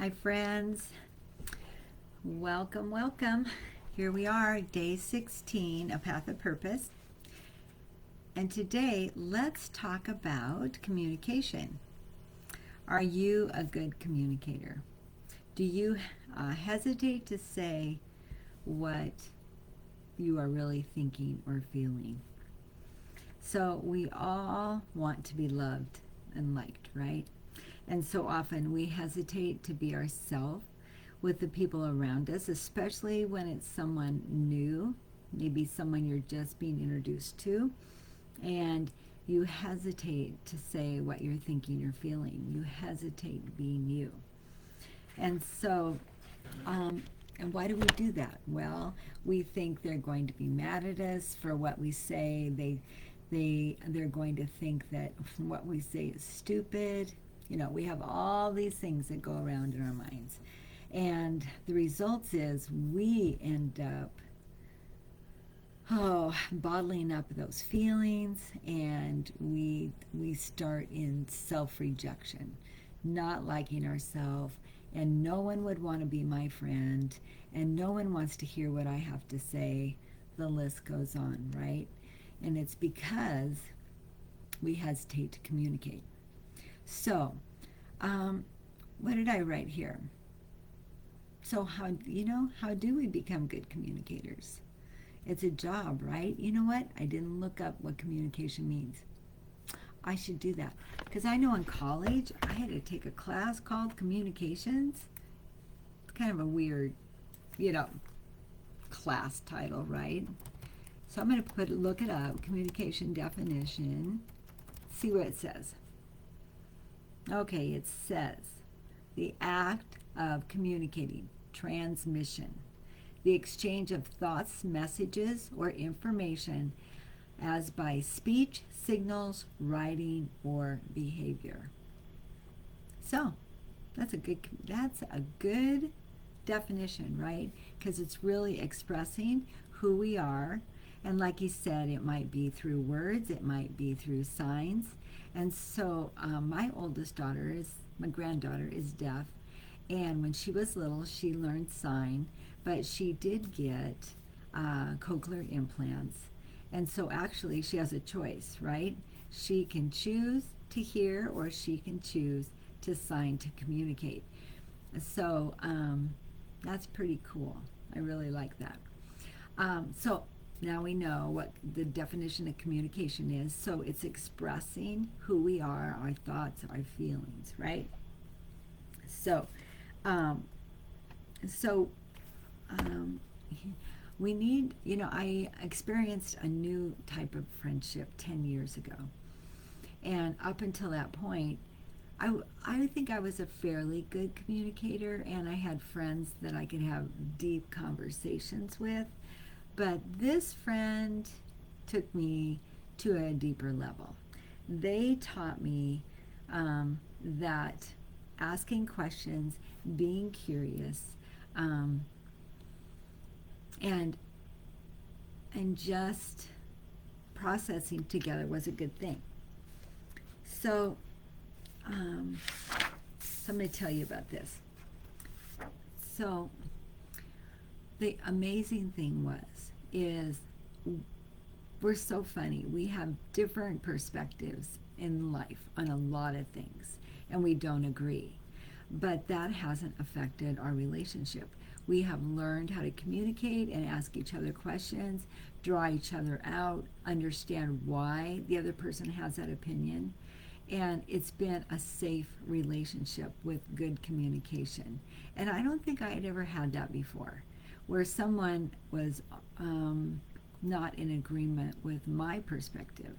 Hi, friends. Welcome, welcome. Here we are, day 16, A Path of Purpose. And today, let's talk about communication. Are you a good communicator? Do you hesitate to say what you are really thinking or feeling? So, we all want to be loved and liked, right? And so often we hesitate to be ourselves with the people around us, especially when it's someone new, maybe someone you're just being introduced to, and you hesitate to say what you're thinking or feeling. You hesitate being you. And so, and why do we do that? Well, we think they're going to be mad at us for what we say. They're going to think that what we say is stupid. You know, we have all these things that go around in our minds. And the results is we end up bottling up those feelings, and we start in self-rejection, not liking ourselves, and no one would want to be my friend, and no one wants to hear what I have to say. The list goes on, right? And it's because we hesitate to communicate. So, what did I write here? So how do we become good communicators? It's a job, right? You know what? I didn't look up what communication means. I should do that. Because I know in college, I had to take a class called communications. It's kind of a weird, you know, class title, right? So I'm going to look it up, communication definition, see what it says. Okay, it says the act of communicating, transmission, the exchange of thoughts, messages, or information as by speech, signals, writing, or behavior. So, that's a good definition, right? Because it's really expressing who we are. And like he said, it might be through words, it might be through signs. And so my granddaughter is deaf. And when she was little, she learned sign, but she did get cochlear implants. And so actually she has a choice, right? She can choose to hear, or she can choose to sign to communicate. So that's pretty cool. I really like that. So now we know what the definition of communication is. So it's expressing who we are, our thoughts, our feelings, right? So, um, so we need, I experienced a new type of friendship 10 years ago. And up until that point, I think I was a fairly good communicator, and I had friends that I could have deep conversations with. But this friend took me to a deeper level. They taught me that asking questions, being curious, and just processing together was a good thing. So, I'm going to tell you about this. So, the amazing thing is we're so funny. We have different perspectives in life on a lot of things, and we don't agree. But that hasn't affected our relationship. We have learned how to communicate and ask each other questions, draw each other out, understand why the other person has that opinion. And it's been a safe relationship with good communication. And I don't think I had ever had that before, where someone was not in agreement with my perspective.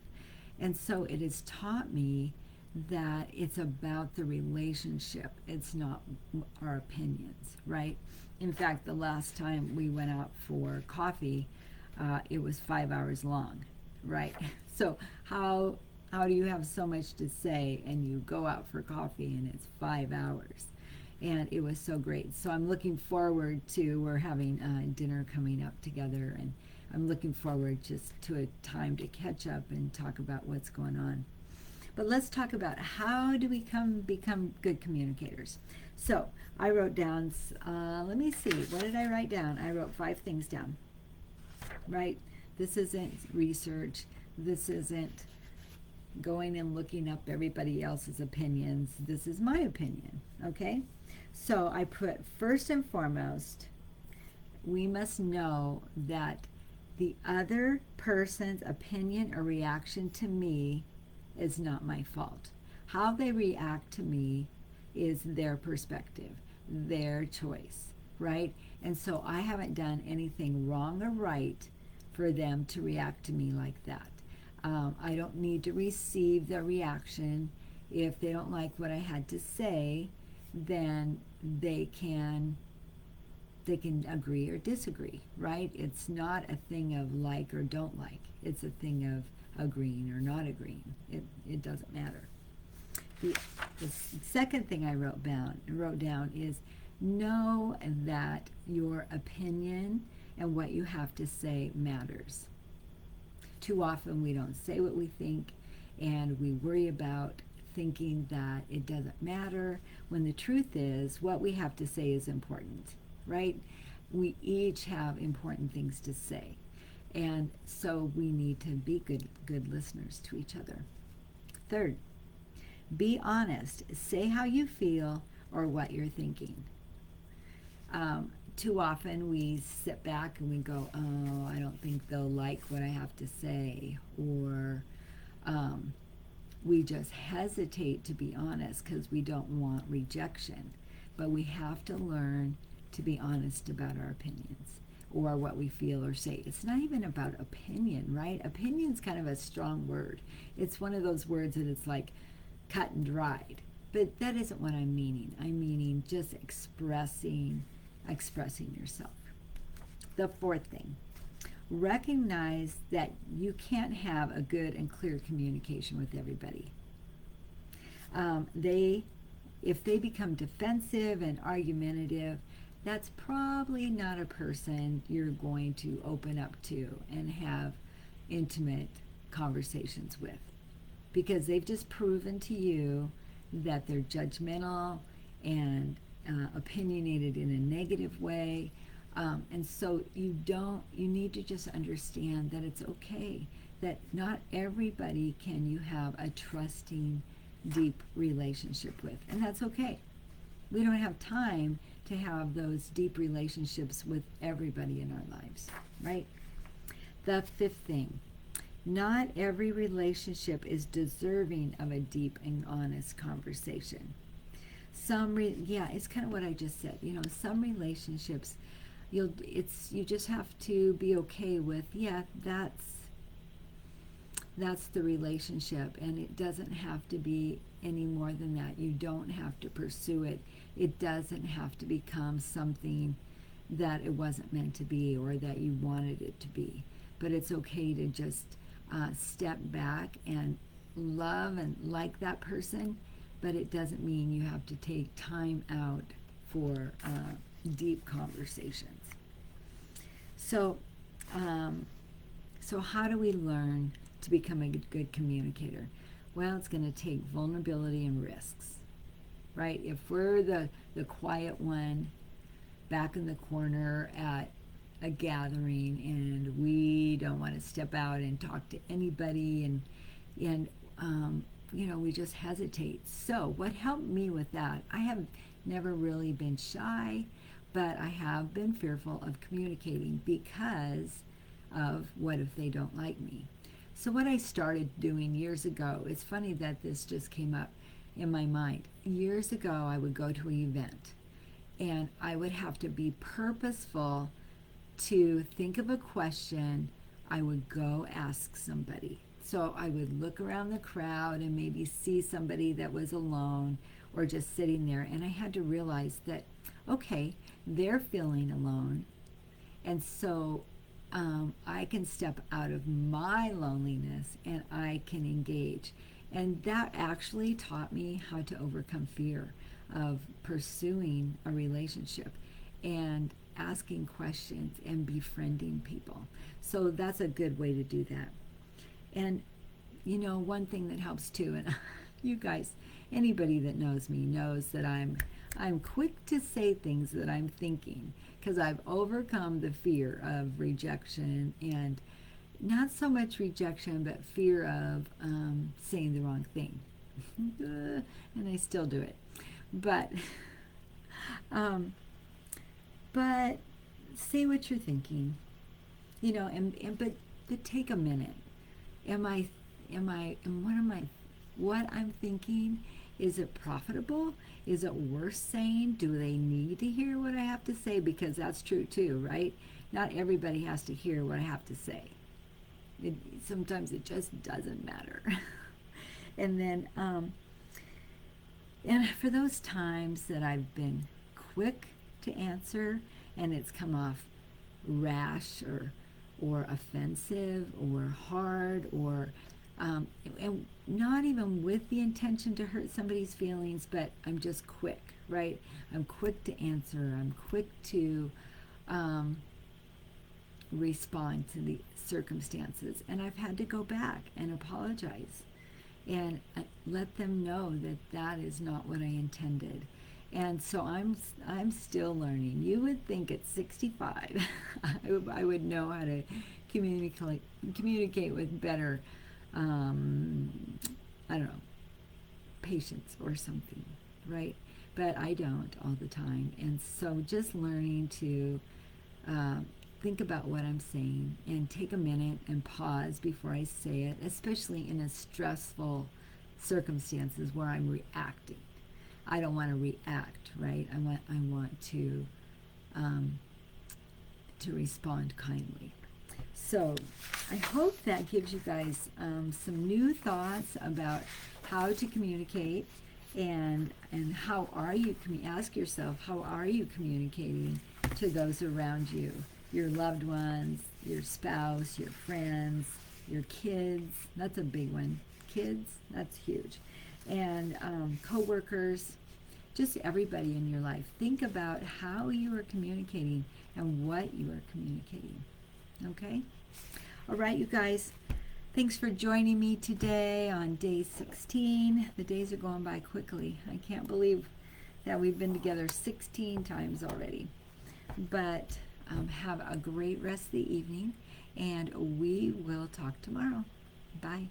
And so it has taught me that it's about the relationship. It's not our opinions, right? In fact, the last time we went out for coffee, it was 5 hours long, right? So how do you have so much to say and you go out for coffee and it's 5 hours? And it was so great. So I'm looking forward to, we're having dinner coming up together, and I'm looking forward just to a time to catch up and talk about what's going on. But let's talk about how do we become good communicators. So I wrote down, let me see, what did I write down? I wrote 5 things down, right? This isn't research. This isn't going and looking up everybody else's opinions. This is my opinion, okay? So I put, first and foremost, we must know that the other person's opinion or reaction to me is not my fault. How they react to me is their perspective, their choice, right? And so I haven't done anything wrong or right for them to react to me like that. I don't need to receive their reaction. If they don't like what I had to say, then they can agree or disagree, right? It's not a thing of like or don't like. It's a thing of agreeing or not agreeing. It doesn't matter. The second thing I wrote down is know that your opinion and what you have to say matters. Too often we don't say what we think, and we worry about thinking that it doesn't matter, when the truth is what we have to say is important, right? We each have important things to say, and so we need to be good listeners to each other. Third, be honest. Say how you feel or what you're thinking. Too often we sit back and we go, oh, I don't think they'll like what I have to say, or we just hesitate to be honest because we don't want rejection. But we have to learn to be honest about our opinions or what we feel or say. It's not even about opinion, right? Opinion's kind of a strong word. It's one of those words that it's like cut and dried. But that isn't what I'm meaning. I'm meaning just expressing yourself. The fourth thing, recognize that you can't have a good and clear communication with everybody. If they become defensive and argumentative, that's probably not a person you're going to open up to and have intimate conversations with, because they've just proven to you that they're judgmental and opinionated in a negative way. And so you need to just understand that it's okay, that not everybody can you have a trusting, deep relationship with, and that's okay. We don't have time to have those deep relationships with everybody in our lives, right? The fifth thing, not every relationship is deserving of a deep and honest conversation. It's kind of what I just said. Some relationships, you just have to be okay with. Yeah, that's the relationship, and it doesn't have to be any more than that. You don't have to pursue it. It doesn't have to become something that it wasn't meant to be or that you wanted it to be. But it's okay to just step back and love and like that person, but it doesn't mean you have to take time out for deep conversations. So how do we learn to become a good communicator? Well, it's going to take vulnerability and risks, right? If we're the quiet one back in the corner at a gathering and we don't want to step out and talk to anybody, and we just hesitate. So what helped me with that, I have never really been shy, but I have been fearful of communicating because of what if they don't like me. So what I started doing years ago, it's funny that this just came up in my mind. Years ago, I would go to an event and I would have to be purposeful to think of a question I would go ask somebody. So I would look around the crowd and maybe see somebody that was alone or just sitting there, and I had to realize that, okay, they're feeling alone, and so I can step out of my loneliness and I can engage. And that actually taught me how to overcome fear of pursuing a relationship and asking questions and befriending people. So that's a good way to do that. And one thing that helps too, and you guys, anybody that knows me knows that I'm quick to say things that I'm thinking because I've overcome the fear of rejection, and not so much rejection, but fear of saying the wrong thing. And I still do it. But um, but say what you're thinking, but take a minute. And what I'm thinking, is it profitable? Is it worth saying? Do they need to hear what I have to say? Because that's true too, right? Not everybody has to hear what I have to say. Sometimes it just doesn't matter. And then, and for those times that I've been quick to answer and it's come off rash or offensive or hard or and not even with the intention to hurt somebody's feelings, but I'm just quick, right? I'm quick to answer. I'm quick to respond to the circumstances, and I've had to go back and apologize and let them know that that is not what I intended. And so I'm still learning. You would think at 65 I would know how to communicate with better I don't know, patience or something, right? But I don't all the time. And so just learning to think about what I'm saying and take a minute and pause before I say it, especially in a stressful circumstances where I'm reacting. I don't want to react, right? I want to respond kindly. So I hope that gives you guys some new thoughts about how to communicate and how are you, ask yourself, how are you communicating to those around you, your loved ones, your spouse, your friends, your kids. That's a big one. Kids, that's huge. And coworkers, just everybody in your life. Think about how you are communicating and what you are communicating. Okay? All right, you guys. Thanks for joining me today on day 16. The days are going by quickly. I can't believe that we've been together 16 times already. But have a great rest of the evening, and we will talk tomorrow. Bye.